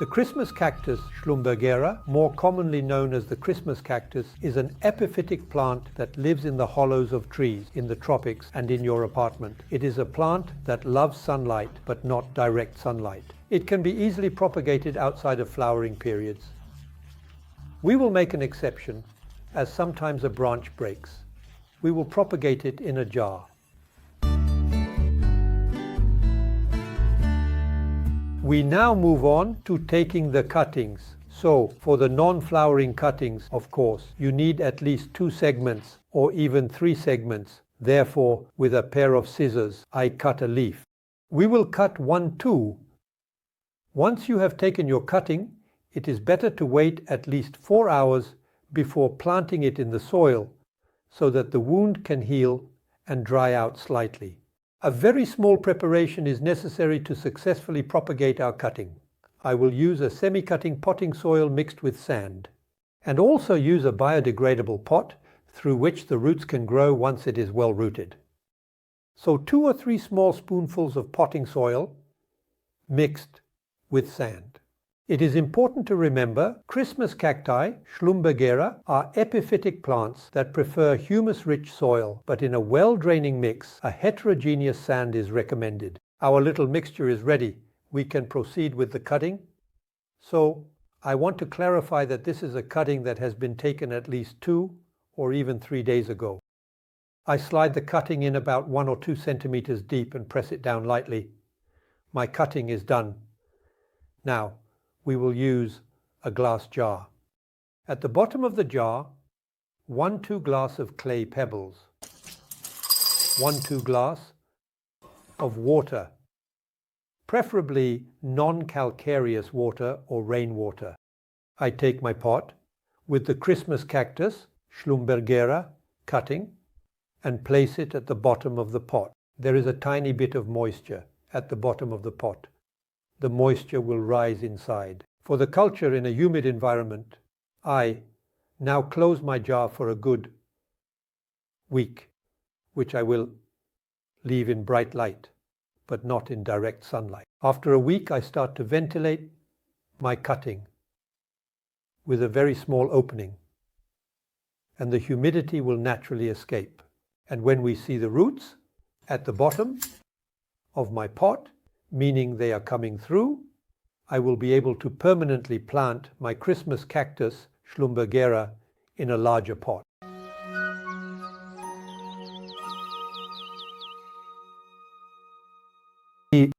The Christmas cactus, Schlumbergera, more commonly known as the Christmas cactus, is an epiphytic plant that lives in the hollows of trees in the tropics and in your apartment. It is a plant that loves sunlight, but not direct sunlight. It can be easily propagated outside of flowering periods. We will make an exception, as sometimes a branch breaks. We will propagate it in a jar. We now move on to taking the cuttings. So, for the non-flowering cuttings, of course, you need at least 2 segments or even 3 segments. Therefore, with a pair of scissors, I cut a leaf. We will cut 1 too. Once you have taken your cutting, it is better to wait at least 4 hours before planting it in the soil so that the wound can heal and dry out slightly. A very small preparation is necessary to successfully propagate our cutting. I will use a semi-cutting potting soil mixed with sand, and also use a biodegradable pot through which the roots can grow once it is well rooted. So 2 or 3 small spoonfuls of potting soil mixed with sand. It is important to remember Christmas cacti, Schlumbergera, are epiphytic plants that prefer humus-rich soil, but in a well-draining mix, a heterogeneous sand is recommended. Our little mixture is ready. We can proceed with the cutting. So, I want to clarify that this is a cutting that has been taken at least 2 or even 3 days ago. I slide the cutting in about 1 or 2 centimeters deep and press it down lightly. My cutting is done. Now, we will use a glass jar. At the bottom of the jar, 1-2 glass of clay pebbles, 1-2 glass of water, preferably non-calcareous water or rainwater. I take my pot with the Christmas cactus, Schlumbergera, cutting, and place it at the bottom of the pot. There is a tiny bit of moisture at the bottom of the pot. The moisture will rise inside. For the culture in a humid environment, I now close my jar for a good week, which I will leave in bright light, but not in direct sunlight. After a week, I start to ventilate my cutting with a very small opening, and the humidity will naturally escape. And when we see the roots at the bottom of my pot, meaning they are coming through, I will be able to permanently plant my Christmas cactus, Schlumbergera, in a larger pot.